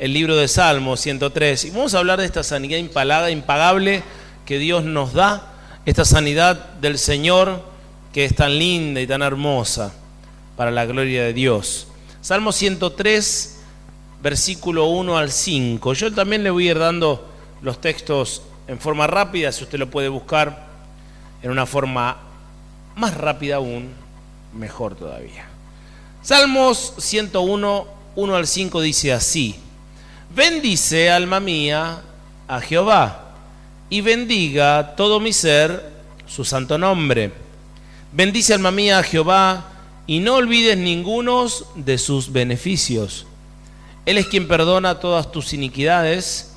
el libro de Salmos 103 y vamos a hablar de esta sanidad impagable que Dios nos da, esta sanidad del Señor que es tan linda y tan hermosa para la gloria de Dios. Salmo 103, versículo 1 al 5. Yo también le voy a ir dando los textos en forma rápida, si usted lo puede buscar en una forma más rápida aún, mejor todavía. Salmos 101, 1 al 5 dice así: bendice, alma mía, a Jehová, y bendiga todo mi ser su santo nombre. Bendice, alma mía, a Jehová, y no olvides ninguno de sus beneficios. Él es quien perdona todas tus iniquidades,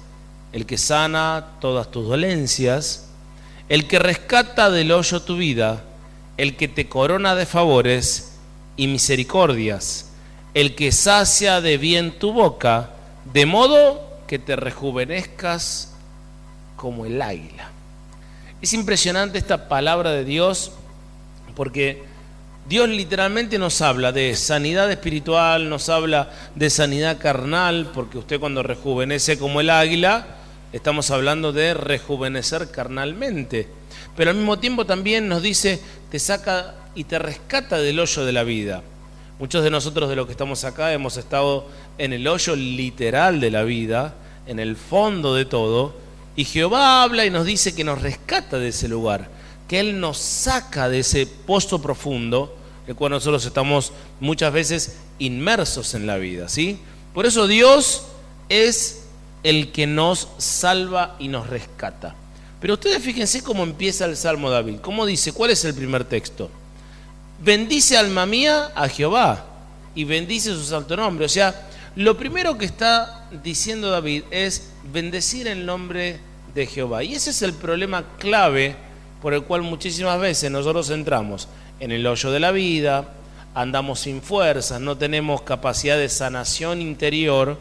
el que sana todas tus dolencias, el que rescata del hoyo tu vida, el que te corona de favores y misericordias, el que sacia de bien tu boca, de modo que te rejuvenezcas como el águila. Es impresionante esta palabra de Dios, porque Dios literalmente nos habla de sanidad espiritual, nos habla de sanidad carnal, porque usted cuando rejuvenece como el águila, estamos hablando de rejuvenecer carnalmente. Pero al mismo tiempo también nos dice, te saca y te rescata del hoyo de la vida. Muchos de nosotros de los que estamos acá hemos estado en el hoyo literal de la vida, en el fondo de todo, y Jehová habla y nos dice que nos rescata de ese lugar, que Él nos saca de ese pozo profundo, el cual nosotros estamos muchas veces inmersos en la vida, ¿sí? Por eso Dios es el que nos salva y nos rescata. Pero ustedes fíjense cómo empieza el Salmo David. ¿Cómo dice? ¿Cuál es el primer texto? Bendice, alma mía, a Jehová, y bendice su santo nombre. O sea, lo primero que está diciendo David es bendecir el nombre de Jehová. Y ese es el problema clave por el cual muchísimas veces nosotros entramos en el hoyo de la vida, andamos sin fuerzas, no tenemos capacidad de sanación interior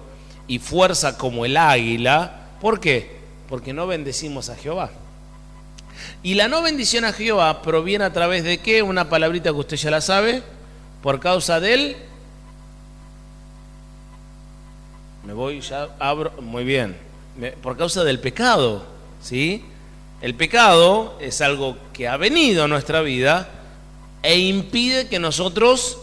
y fuerza como el águila. ¿Por qué? Porque no bendecimos a Jehová. Y la no bendición a Jehová proviene a través de ¿qué? Una palabrita que usted ya la sabe, por causa del... Me voy, ya abro, muy bien. Por causa del pecado, ¿sí? El pecado es algo que ha venido a nuestra vida e impide que nosotros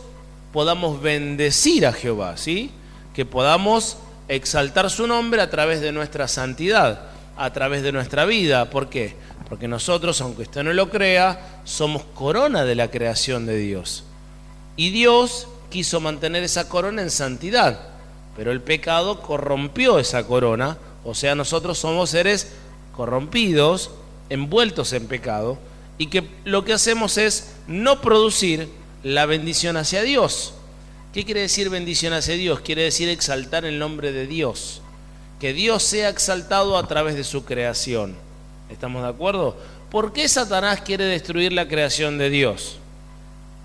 podamos bendecir a Jehová, ¿sí? Que podamos exaltar su nombre a través de nuestra santidad, a través de nuestra vida. ¿Por qué? Porque nosotros, aunque usted no lo crea, somos corona de la creación de Dios. Y Dios quiso mantener esa corona en santidad, pero el pecado corrompió esa corona. O sea, nosotros somos seres corrompidos, envueltos en pecado, y que lo que hacemos es no producir la bendición hacia Dios. ¿Qué quiere decir bendición hacia Dios? Quiere decir exaltar el nombre de Dios, que Dios sea exaltado a través de su creación. ¿Estamos de acuerdo? ¿Por qué Satanás quiere destruir la creación de Dios?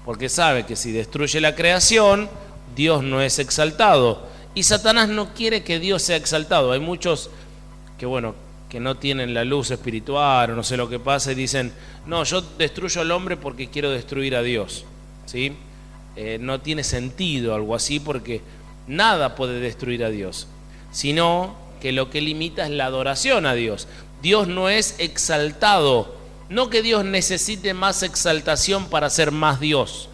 Porque sabe que si destruye la creación, Dios no es exaltado. Y Satanás no quiere que Dios sea exaltado. Hay muchos que no tienen la luz espiritual o no sé lo que pasa y dicen, no, yo destruyo al hombre porque quiero destruir a Dios, ¿sí? No tiene sentido algo así, porque nada puede destruir a Dios, sino que lo que limita es la adoración a Dios. Dios no es exaltado, no que Dios necesite más exaltación para ser más Dios,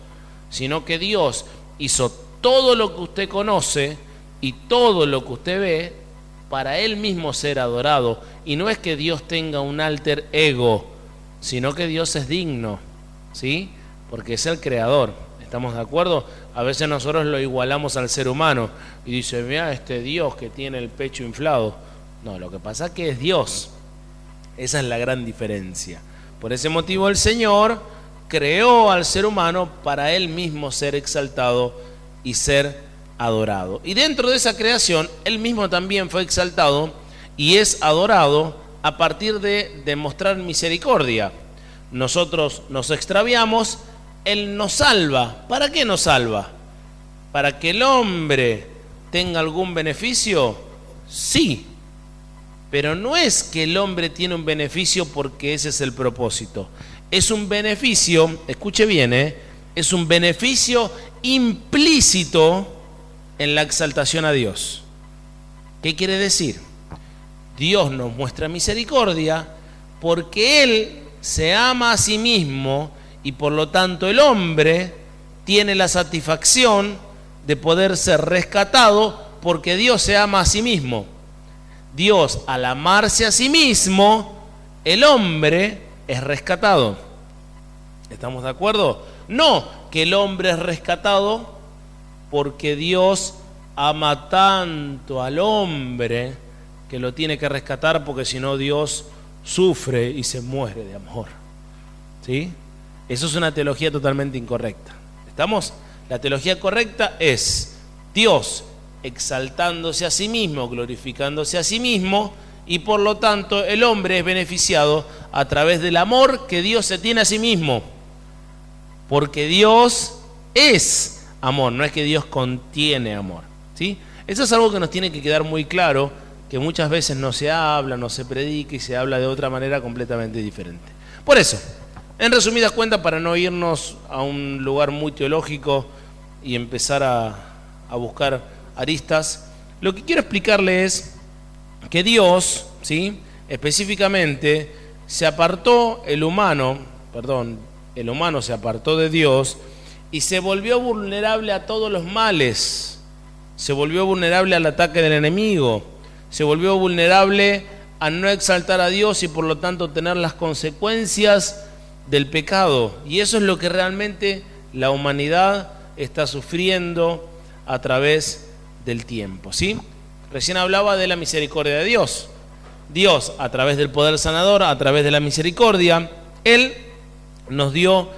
sino que Dios hizo todo lo que usted conoce y todo lo que usted ve para Él mismo ser adorado. Y no es que Dios tenga un alter ego, sino que Dios es digno, ¿sí? Porque es el creador. ¿Estamos de acuerdo? A veces nosotros lo igualamos al ser humano y dice, mira este Dios que tiene el pecho inflado. No, lo que pasa es que es Dios. Esa es la gran diferencia. Por ese motivo el Señor creó al ser humano para Él mismo ser exaltado y ser adorado. Y dentro de esa creación, Él mismo también fue exaltado y es adorado a partir de demostrar misericordia. Nosotros nos extraviamos, Él nos salva. ¿Para qué nos salva? ¿Para que el hombre tenga algún beneficio? Sí, pero no es que el hombre tiene un beneficio porque ese es el propósito. Es un beneficio, escuche bien, es un beneficio implícito en la exaltación a Dios. ¿Qué quiere decir? Dios nos muestra misericordia porque Él se ama a sí mismo y por lo tanto el hombre tiene la satisfacción de poder ser rescatado porque Dios se ama a sí mismo. Dios, al amarse a sí mismo, el hombre es rescatado. ¿Estamos de acuerdo? No que el hombre es rescatado porque Dios ama tanto al hombre que lo tiene que rescatar, porque si no Dios sufre y se muere de amor. ¿Sí? Eso es una teología totalmente incorrecta. ¿Estamos? La teología correcta es Dios exaltándose a sí mismo, glorificándose a sí mismo, y por lo tanto el hombre es beneficiado a través del amor que Dios se tiene a sí mismo. Porque Dios es amor, no es que Dios contiene amor. ¿Sí? Eso es algo que nos tiene que quedar muy claro, que muchas veces no se habla, no se predica y se habla de otra manera completamente diferente. Por eso, en resumidas cuentas, para no irnos a un lugar muy teológico y empezar a buscar aristas, lo que quiero explicarle es que Dios, ¿sí?, específicamente se apartó el humano se apartó de Dios y se volvió vulnerable a todos los males, se volvió vulnerable al ataque del enemigo, se volvió vulnerable a no exaltar a Dios y por lo tanto tener las consecuencias del pecado. Y eso es lo que realmente la humanidad está sufriendo a través del tiempo, ¿sí? Recién hablaba de la misericordia de Dios. Dios, a través del poder sanador, a través de la misericordia, Él nos dio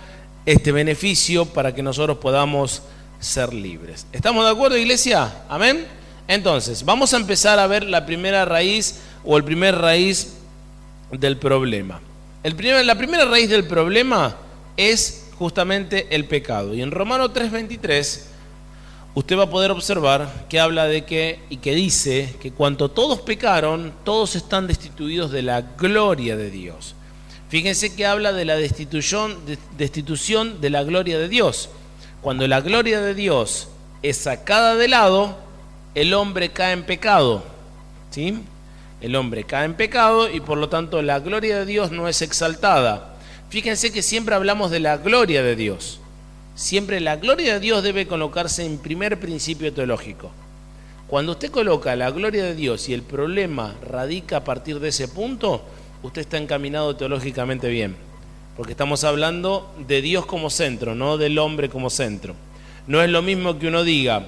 este beneficio para que nosotros podamos ser libres. ¿Estamos de acuerdo, iglesia? ¿Amén? Entonces, vamos a empezar a ver la primera raíz o el primer raíz del problema. La primera raíz del problema es justamente el pecado. Y en Romanos 3:23 usted va a poder observar que habla de que, y que dice que cuando todos pecaron, todos están destituidos de la gloria de Dios. Fíjense que habla de la destitución de la gloria de Dios. Cuando la gloria de Dios es sacada de lado, el hombre cae en pecado, ¿sí? El hombre cae en pecado y por lo tanto la gloria de Dios no es exaltada. Fíjense que siempre hablamos de la gloria de Dios. Siempre la gloria de Dios debe colocarse en primer principio teológico. Cuando usted coloca la gloria de Dios y el problema radica a partir de ese punto, usted está encaminado teológicamente bien. Porque estamos hablando de Dios como centro, no del hombre como centro. No es lo mismo que uno diga,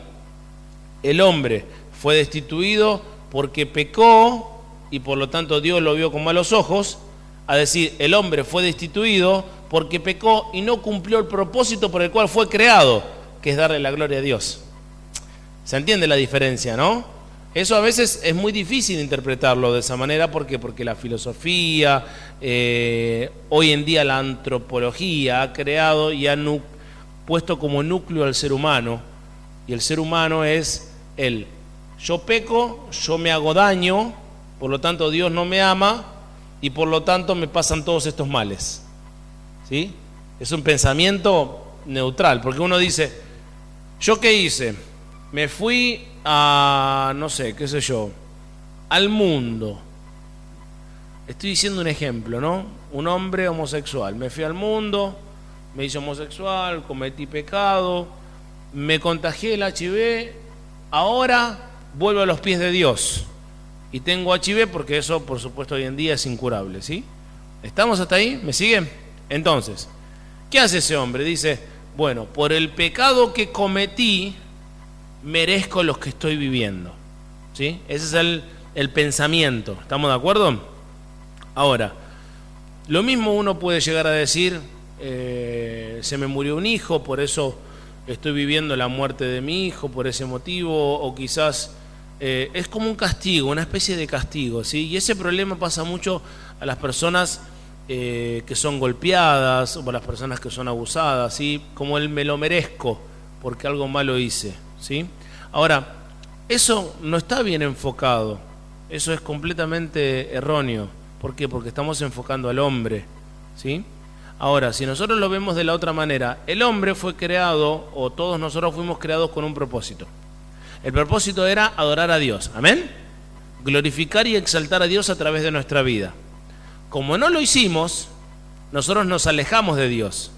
el hombre fue destituido porque pecó y por lo tanto Dios lo vio con malos ojos, a decir, el hombre fue destituido porque pecó y no cumplió el propósito por el cual fue creado, que es darle la gloria a Dios. ¿Se entiende la diferencia, no? Eso a veces es muy difícil interpretarlo de esa manera. ¿Por qué? Porque la filosofía, hoy en día la antropología ha creado y ha puesto como núcleo al ser humano. Y el ser humano es yo peco, yo me hago daño, por lo tanto Dios no me ama y por lo tanto me pasan todos estos males. ¿Sí? Es un pensamiento neutral, porque uno dice, ¿yo qué hice? Me fui a, no sé, qué sé yo, al mundo. Estoy diciendo un ejemplo, ¿no? Un hombre homosexual. Me fui al mundo, me hice homosexual, cometí pecado, me contagié el HIV, ahora vuelvo a los pies de Dios. Y tengo HIV porque eso, por supuesto, hoy en día es incurable, ¿sí? ¿Estamos hasta ahí? ¿Me siguen? Entonces, ¿qué hace ese hombre? Dice, bueno, por el pecado que cometí, merezco los que estoy viviendo. ¿Sí? Ese es el pensamiento. ¿Estamos de acuerdo? Ahora, lo mismo uno puede llegar a decir, se me murió un hijo, por eso estoy viviendo la muerte de mi hijo, por ese motivo, o quizás es como un castigo, una especie de castigo, ¿sí? Y ese problema pasa mucho a las personas que son golpeadas, o a las personas que son abusadas, ¿sí? Como el me lo merezco, porque algo malo hice, ¿sí? Ahora, eso no está bien enfocado, eso es completamente erróneo. ¿Por qué? Porque estamos enfocando al hombre, ¿sí? Ahora, si nosotros lo vemos de la otra manera, el hombre fue creado, o todos nosotros fuimos creados con un propósito. El propósito era adorar a Dios, ¿amén? glorificar y exaltar a Dios a través de nuestra vida. Como no lo hicimos, nosotros nos alejamos de Dios.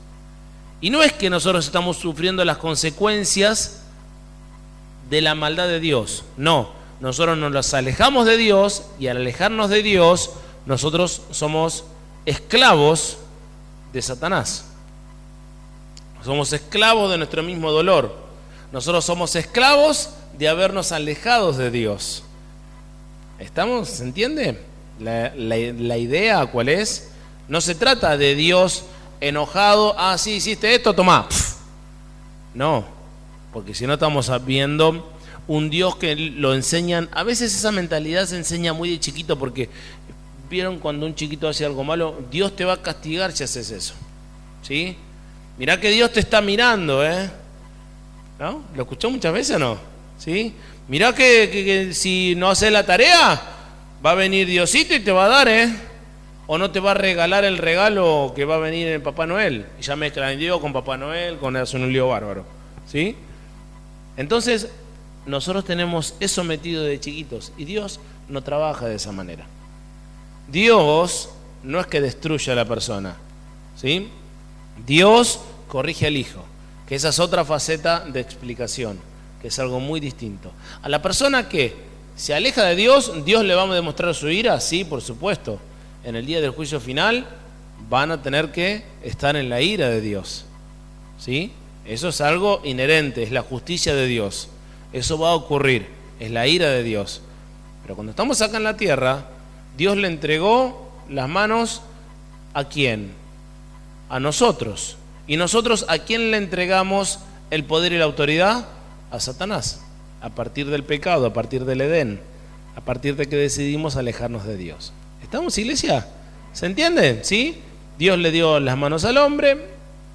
Y no es que nosotros estamos sufriendo las consecuencias de la maldad de Dios. No, nosotros nos alejamos de Dios y al alejarnos de Dios, nosotros somos esclavos de Satanás. Somos esclavos de nuestro mismo dolor. Nosotros somos esclavos de habernos alejado de Dios. ¿Estamos? ¿Se entiende? La idea, ¿cuál es? No se trata de Dios enojado, sí, hiciste esto, tomá. No, porque si no estamos viendo un Dios que lo enseñan. A veces esa mentalidad se enseña muy de chiquito, porque vieron cuando un chiquito hace algo malo, Dios te va a castigar si haces eso. ¿Sí? Mirá que Dios te está mirando, ¿no? ¿Lo escuchó muchas veces o no? ¿Sí? Mirá que si no haces la tarea, va a venir Diosito y te va a dar, o no te va a regalar el regalo que va a venir en Papá Noel. Y ya mezclan Dios con Papá Noel, hacen un lío bárbaro. ¿Sí? Entonces, nosotros tenemos eso metido de chiquitos, y Dios no trabaja de esa manera. Dios no es que destruya a la persona, ¿sí? Dios corrige al hijo, que esa es otra faceta de explicación, que es algo muy distinto. A la persona que se aleja de Dios, ¿Dios le va a demostrar su ira? Sí, por supuesto. En el día del juicio final van a tener que estar en la ira de Dios, ¿sí? Eso es algo inherente, es la justicia de Dios. Eso va a ocurrir, es la ira de Dios. Pero cuando estamos acá en la tierra, Dios le entregó las manos ¿a quién? A nosotros. ¿Y nosotros a quién le entregamos el poder y la autoridad? A Satanás. A partir del pecado, a partir del Edén, a partir de que decidimos alejarnos de Dios. ¿Estamos, iglesia? ¿Se entiende? ¿Sí? Dios le dio las manos al hombre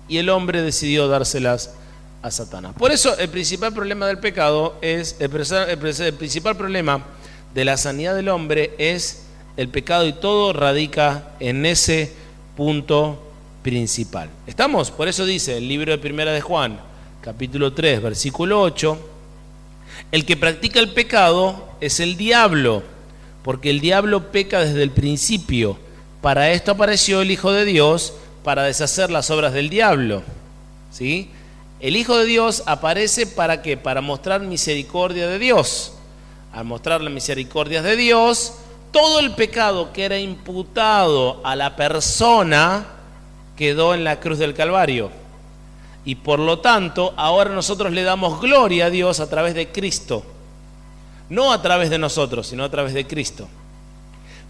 y el hombre decidió dárselas a Satanás. Por eso el principal problema del pecado es, el principal problema de la sanidad del hombre es el pecado, y todo radica en ese punto principal. ¿Estamos? Por eso dice el libro de Primera de Juan, capítulo 3, versículo 8, el que practica el pecado es el diablo, porque el diablo peca desde el principio. Para esto apareció el Hijo de Dios, para deshacer las obras del diablo. ¿Sí? El Hijo de Dios aparece ¿para qué? Para mostrar misericordia de Dios. Al mostrar la misericordia de Dios, todo el pecado que era imputado a la persona quedó en la cruz del Calvario. Y por lo tanto, ahora nosotros le damos gloria a Dios a través de Cristo. No a través de nosotros, sino a través de Cristo.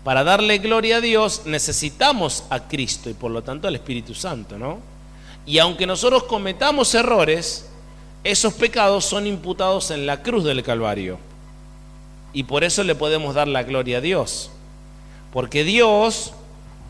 Para darle gloria a Dios necesitamos a Cristo y por lo tanto al Espíritu Santo, ¿no? Y aunque nosotros cometamos errores, esos pecados son imputados en la cruz del Calvario. Y por eso le podemos dar la gloria a Dios. Porque Dios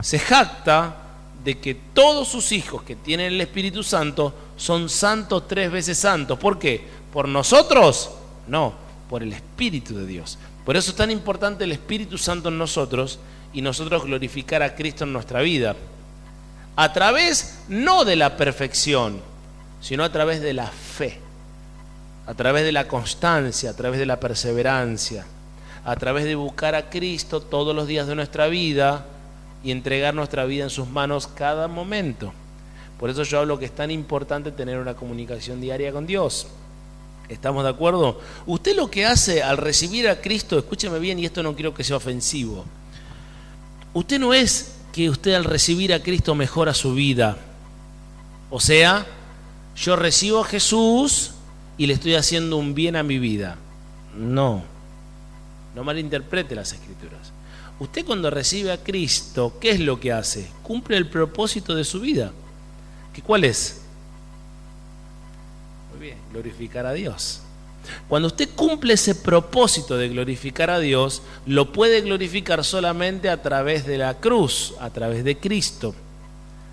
se jacta de que todos sus hijos que tienen el Espíritu Santo son santos 3 veces santos. ¿Por qué? ¿Por nosotros? No, por el Espíritu de Dios. Por eso es tan importante el Espíritu Santo en nosotros y nosotros glorificar a Cristo en nuestra vida. A través no de la perfección, sino a través de la fe, a través de la constancia, a través de la perseverancia, a través de buscar a Cristo todos los días de nuestra vida y entregar nuestra vida en sus manos cada momento. Por eso yo hablo que es tan importante tener una comunicación diaria con Dios. ¿Estamos de acuerdo? Usted lo que hace al recibir a Cristo, escúcheme bien, y esto no quiero que sea ofensivo. Usted no es que usted al recibir a Cristo mejora su vida. O sea, yo recibo a Jesús y le estoy haciendo un bien a mi vida. No malinterprete las Escrituras. Usted cuando recibe a Cristo, ¿qué es lo que hace? Cumple el propósito de su vida. ¿Cuál es? Muy bien, glorificar a Dios. Cuando usted cumple ese propósito de glorificar a Dios, lo puede glorificar solamente a través de la cruz, a través de Cristo,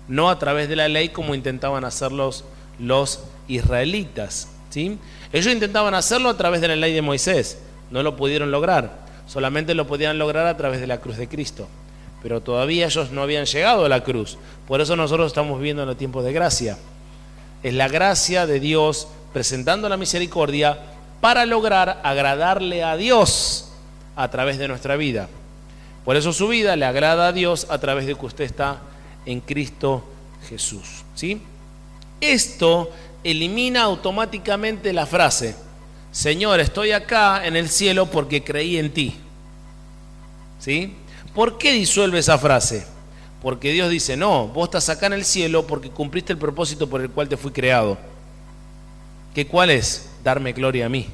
no a través de la ley como intentaban hacerlo los israelitas, ¿sí? Ellos intentaban hacerlo a través de la ley de Moisés, no lo pudieron lograr, solamente lo podían lograr a través de la cruz de Cristo, pero todavía ellos no habían llegado a la cruz. Por eso nosotros estamos viviendo en los tiempos de gracia. Es la gracia de Dios presentando la misericordia para lograr agradarle a Dios a través de nuestra vida. Por eso su vida le agrada a Dios a través de que usted está en Cristo Jesús, ¿sí? Esto elimina automáticamente la frase: Señor, estoy acá en el cielo porque creí en ti, ¿sí? ¿Por qué disuelve esa frase? Porque Dios dice: no, vos estás acá en el cielo porque cumpliste el propósito por el cual te fui creado. ¿Qué cuál es? Darme gloria a mí.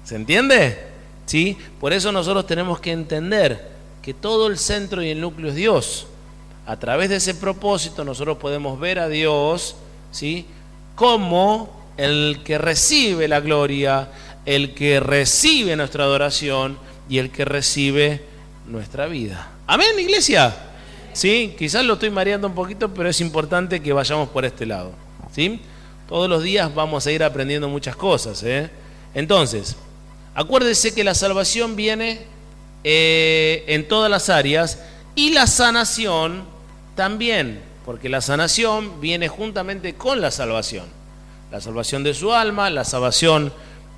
¿Se entiende? ¿Sí? Por eso nosotros tenemos que entender que todo el centro y el núcleo es Dios. A través de ese propósito nosotros podemos ver a Dios, ¿sí?, como el que recibe la gloria, el que recibe nuestra adoración y el que recibe nuestra vida. ¿Amén, iglesia? Sí, quizás lo estoy mareando un poquito, pero es importante que vayamos por este lado, ¿sí? Todos los días vamos a ir aprendiendo muchas cosas, ¿eh? Entonces, acuérdese que la salvación viene en todas las áreas, y la sanación también, porque la sanación viene juntamente con la salvación de su alma, la salvación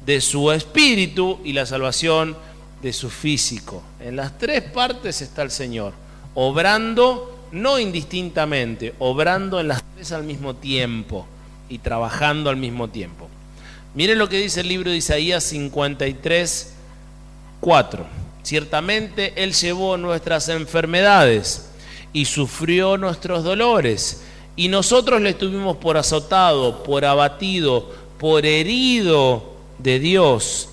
de su espíritu y la salvación de su físico. En las tres partes está el Señor, obrando no indistintamente, obrando en las tres al mismo tiempo y trabajando al mismo tiempo. Miren lo que dice el libro de Isaías 53, 4. Ciertamente Él llevó nuestras enfermedades y sufrió nuestros dolores, y nosotros le tuvimos por azotado, por abatido, por herido de Dios.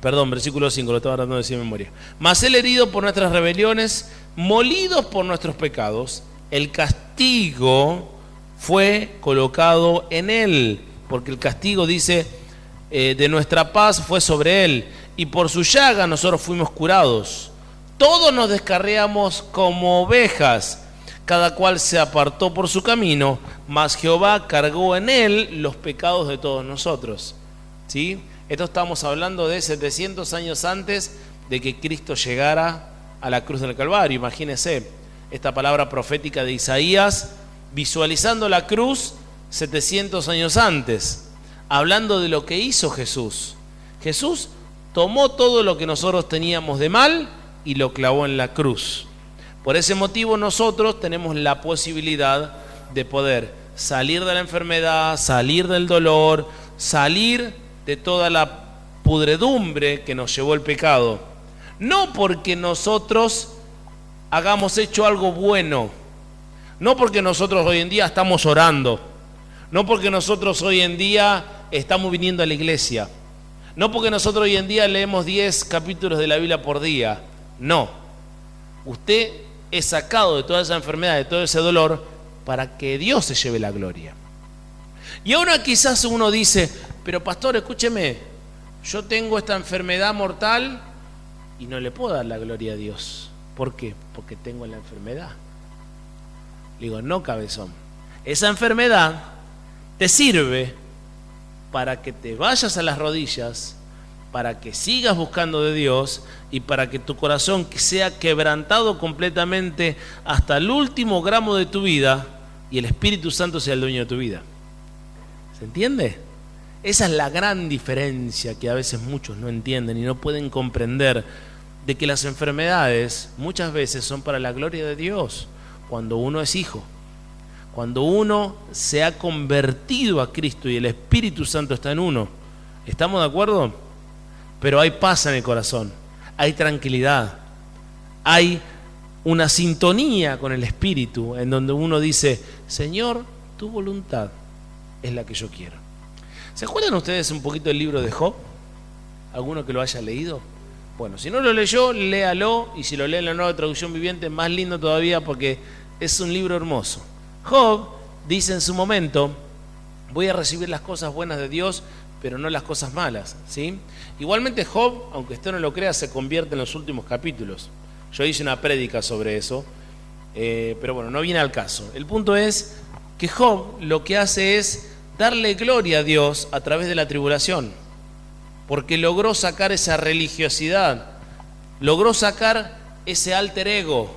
Versículo 5, lo estaba tratando de decir de memoria. Mas Él herido por nuestras rebeliones, molidos por nuestros pecados, el castigo fue colocado en Él, porque el castigo, dice, de nuestra paz fue sobre Él, y por su llaga nosotros fuimos curados. Todos nos descarriamos como ovejas, cada cual se apartó por su camino, mas Jehová cargó en Él los pecados de todos nosotros, ¿sí? Esto estamos hablando de 700 años antes de que Cristo llegara a la cruz del Calvario. Imagínense esta palabra profética de Isaías, visualizando la cruz 700 años antes, hablando de lo que hizo Jesús. Jesús tomó todo lo que nosotros teníamos de mal y lo clavó en la cruz. Por ese motivo nosotros tenemos la posibilidad de poder salir de la enfermedad, salir del dolor, salir de toda la pudredumbre que nos llevó el pecado. No porque nosotros hagamos hecho algo bueno, no porque nosotros hoy en día estamos orando, no porque nosotros hoy en día estamos viniendo a la iglesia, no porque nosotros hoy en día leemos 10 capítulos de la Biblia por día. No, usted es sacado de toda esa enfermedad, de todo ese dolor, para que Dios se lleve la gloria. Y ahora quizás uno dice: pero pastor, escúcheme, yo tengo esta enfermedad mortal y no le puedo dar la gloria a Dios. ¿Por qué? Porque tengo la enfermedad. Le digo: no, cabezón, esa enfermedad te sirve para que te vayas a las rodillas, para que sigas buscando de Dios y para que tu corazón sea quebrantado completamente hasta el último gramo de tu vida y el Espíritu Santo sea el dueño de tu vida. ¿Se entiende? Esa es la gran diferencia que a veces muchos no entienden y no pueden comprender, de que las enfermedades muchas veces son para la gloria de Dios. Cuando uno es hijo, cuando uno se ha convertido a Cristo y el Espíritu Santo está en uno, ¿estamos de acuerdo? Pero hay paz en el corazón, hay tranquilidad, hay una sintonía con el Espíritu, en donde uno dice: Señor, tu voluntad es la que yo quiero. ¿Se acuerdan ustedes un poquito del libro de Job? ¿Alguno que lo haya leído? Bueno, si no lo leyó, léalo, y si lo lee en la Nueva Traducción Viviente, más lindo todavía, porque es un libro hermoso. Job dice en su momento: voy a recibir las cosas buenas de Dios, pero no las cosas malas, ¿sí? Igualmente Job, aunque usted no lo crea, se convierte en los últimos capítulos. Yo hice una prédica sobre eso, pero bueno, no viene al caso. El punto es que Job lo que hace es darle gloria a Dios a través de la tribulación, porque logró sacar esa religiosidad, logró sacar ese alter ego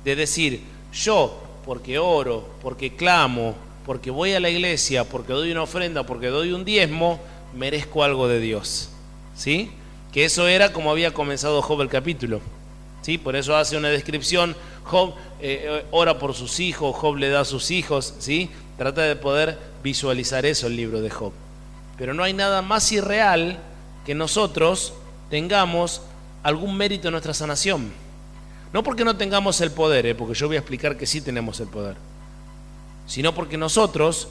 de decir: yo, porque oro, porque clamo, porque voy a la iglesia, porque doy una ofrenda, porque doy un diezmo, merezco algo de Dios, ¿sí? que eso era como había comenzado Job el capítulo. ¿Sí? Por eso hace una descripción, Job ora por sus hijos, Job le da a sus hijos, ¿sí? Trata de poder visualizar eso el libro de Job. Pero no hay nada más irreal que nosotros tengamos algún mérito en nuestra sanación. No porque no tengamos el poder, porque yo voy a explicar que sí tenemos el poder, sino porque nosotros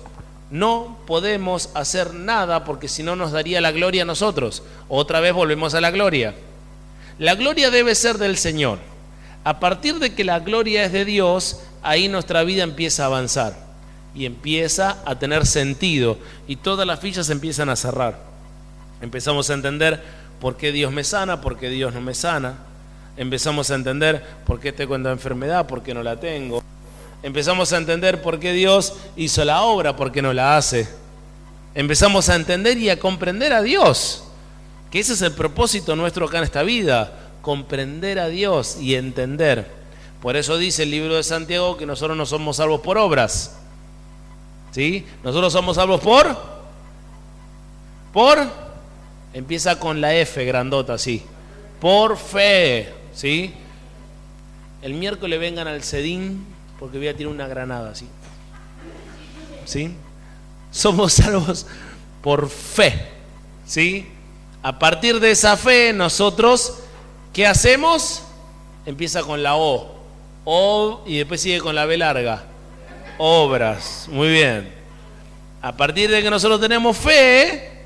no podemos hacer nada, porque si no nos daría la gloria a nosotros. Otra vez volvemos a la gloria. La gloria debe ser del Señor. A partir de que la gloria es de Dios, ahí nuestra vida empieza a avanzar y empieza a tener sentido y todas las fichas empiezan a cerrar. Empezamos a entender por qué Dios me sana, por qué Dios no me sana. Empezamos a entender por qué tengo esta enfermedad, por qué no la tengo. Empezamos a entender por qué Dios hizo la obra, por qué no la hace. Empezamos a entender y a comprender a Dios, que ese es el propósito nuestro acá en esta vida, comprender a Dios y entender. Por eso dice el libro de Santiago que nosotros no somos salvos por obras, ¿sí? Nosotros somos salvos empieza con la F grandota, ¿sí? Por fe, ¿sí? El miércoles vengan al Cedín porque voy a tirar una granada, ¿sí? ¿Sí? Somos salvos por fe, ¿sí? A partir de esa fe, nosotros, ¿qué hacemos? Empieza con la O, y después sigue con la B larga. Obras, muy bien. A partir de que nosotros tenemos fe,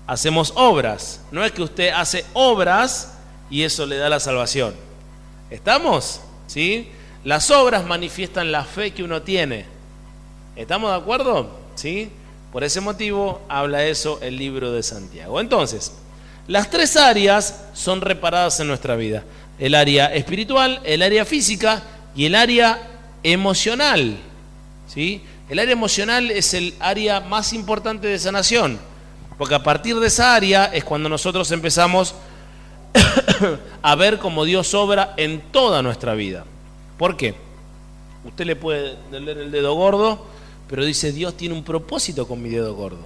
hacemos obras. No es que usted hace obras y eso le da la salvación. ¿Estamos? ¿Sí? Las obras manifiestan la fe que uno tiene. ¿Estamos de acuerdo? ¿Sí? Por ese motivo habla eso el libro de Santiago. Entonces, las tres áreas son reparadas en nuestra vida: el área espiritual, el área física y el área emocional, ¿sí? El área emocional es el área más importante de sanación, porque a partir de esa área es cuando nosotros empezamos a ver cómo Dios obra en toda nuestra vida. ¿Por qué? Usted le puede doler el dedo gordo, pero dice: Dios tiene un propósito con mi dedo gordo,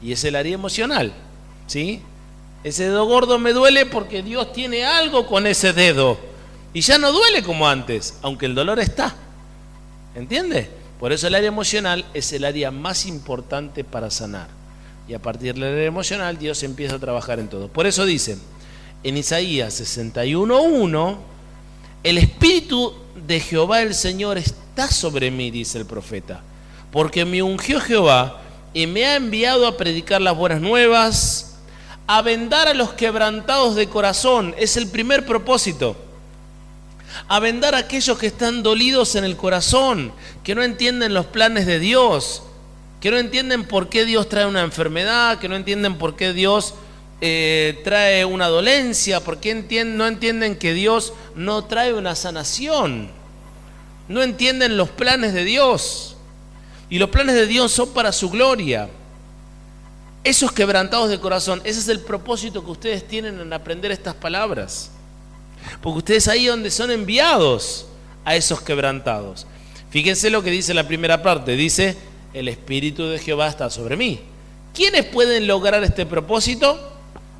y es el área emocional, ¿sí? Ese dedo gordo me duele porque Dios tiene algo con ese dedo y ya no duele como antes, aunque el dolor está. ¿Entiende? Por eso el área emocional es el área más importante para sanar, y a partir del área emocional Dios empieza a trabajar en todo. Por eso dice en Isaías 61:1: el Espíritu de Jehová el Señor está sobre mí, dice el profeta, porque me ungió Jehová y me ha enviado a predicar las buenas nuevas, a vendar a los quebrantados de corazón. Es el primer propósito: a vendar a aquellos que están dolidos en el corazón, que no entienden los planes de Dios, que no entienden por qué Dios trae una enfermedad, que no entienden por qué Dios trae una dolencia, porque no entienden que Dios no trae una sanación, no entienden los planes de Dios, y los planes de Dios son para su gloria. Esos quebrantados de corazón, ese es el propósito que ustedes tienen en aprender estas palabras, porque ustedes ahí donde son enviados a esos quebrantados. Fíjense lo que dice la primera parte, dice: el Espíritu de Jehová está sobre mí. ¿Quiénes pueden lograr este propósito?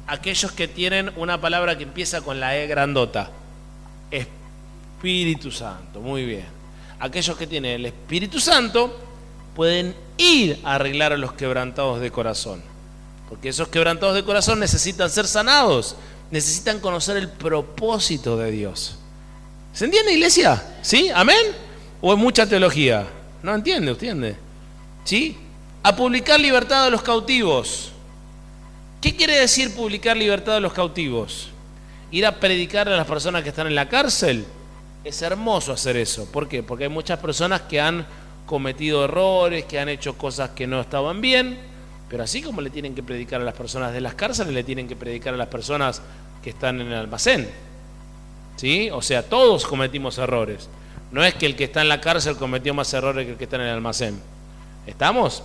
Aquellos que tienen una palabra que empieza con la E grandota: Espíritu Santo. Muy bien. Aquellos que tienen el Espíritu Santo pueden ir a arreglar a los quebrantados de corazón, porque esos quebrantados de corazón necesitan ser sanados, necesitan conocer el propósito de Dios. ¿Se entiende, iglesia? ¿Sí? ¿Amén? ¿O es mucha teología? No entiende. ¿Sí? A publicar libertad a los cautivos. ¿Qué quiere decir publicar libertad a los cautivos? Ir a predicar a las personas que están en la cárcel. Es hermoso hacer eso. ¿Por qué? Porque hay muchas personas que han cometido errores, que han hecho cosas que no estaban bien, pero así como le tienen que predicar a las personas de las cárceles, le tienen que predicar a las personas que están en el almacén, ¿sí? O sea, todos cometimos errores. No es que el que está en la cárcel cometió más errores que el que está en el almacén. ¿Estamos?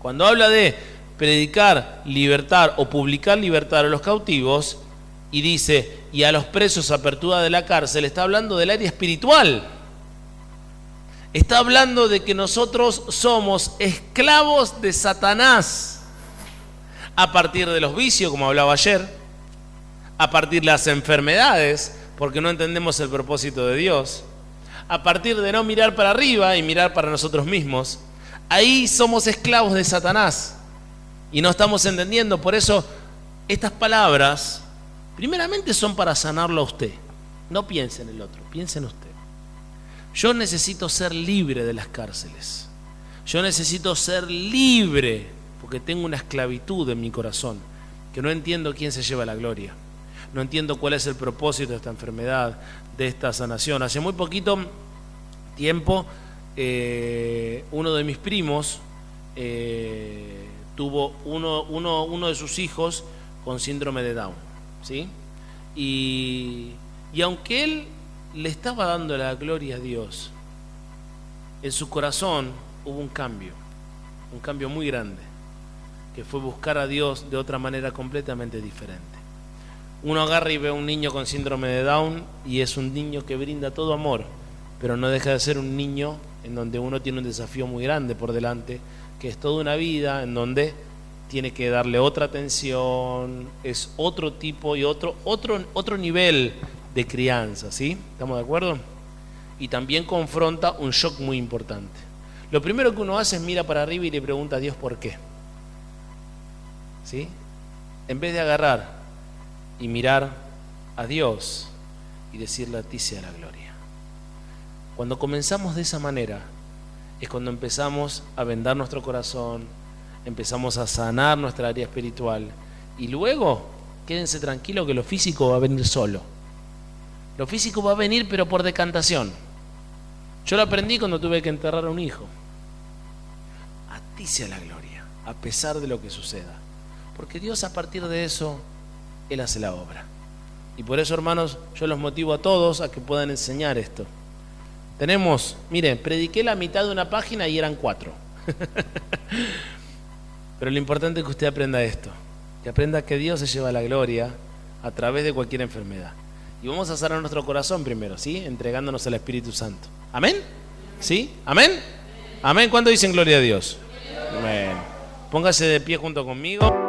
Cuando habla de predicar libertad o publicar libertad a los cautivos y dice: y a los presos apertura de la cárcel, está hablando del área espiritual. Está hablando de que nosotros somos esclavos de Satanás a partir de los vicios, como hablaba ayer, a partir de las enfermedades, porque no entendemos el propósito de Dios, a partir de no mirar para arriba y mirar para nosotros mismos. Ahí somos esclavos de Satanás y no estamos entendiendo. Por eso estas palabras primeramente son para sanarlo a usted. No piense en el otro, piense en usted. Yo necesito ser libre de las cárceles. Yo necesito ser libre porque tengo una esclavitud en mi corazón, que no entiendo quién se lleva la gloria. No entiendo cuál es el propósito de esta enfermedad, de esta sanación. Hace muy poquito tiempo, uno de mis primos tuvo uno de sus hijos con síndrome de Down, ¿sí? Y aunque él le estaba dando la gloria a Dios, en su corazón hubo un cambio muy grande, que fue buscar a Dios de otra manera completamente diferente. Uno agarra y ve a un niño con síndrome de Down y es un niño que brinda todo amor, pero no deja de ser un niño en donde uno tiene un desafío muy grande por delante, que es toda una vida en donde tiene que darle otra atención, es otro tipo y otro nivel de crianza, ¿sí? ¿Estamos de acuerdo? Y también confronta un shock muy importante. Lo primero que uno hace es mira para arriba y le pregunta a Dios por qué, ¿sí? En vez de agarrar y mirar a Dios y decirle: a ti sea la gloria. Cuando comenzamos de esa manera es cuando empezamos a vendar nuestro corazón, empezamos a sanar nuestra área espiritual, y luego quédense tranquilos que lo físico va a venir solo. Lo físico va a venir, pero por decantación. Yo lo aprendí cuando tuve que enterrar a un hijo. A ti sea la gloria, a pesar de lo que suceda, porque Dios, a partir de eso, Él hace la obra. Y por eso, hermanos, yo los motivo a todos a que puedan enseñar esto. Tenemos, miren, prediqué la mitad de una página y eran 4. Pero lo importante es que usted aprenda esto, que aprenda que Dios se lleva la gloria a través de cualquier enfermedad. Y vamos a sanar nuestro corazón primero, ¿sí? Entregándonos al Espíritu Santo. ¿Amén? ¿Sí? ¿Amén? ¿Amén? ¿Cuándo dicen gloria a Dios? Amén. Póngase de pie junto conmigo.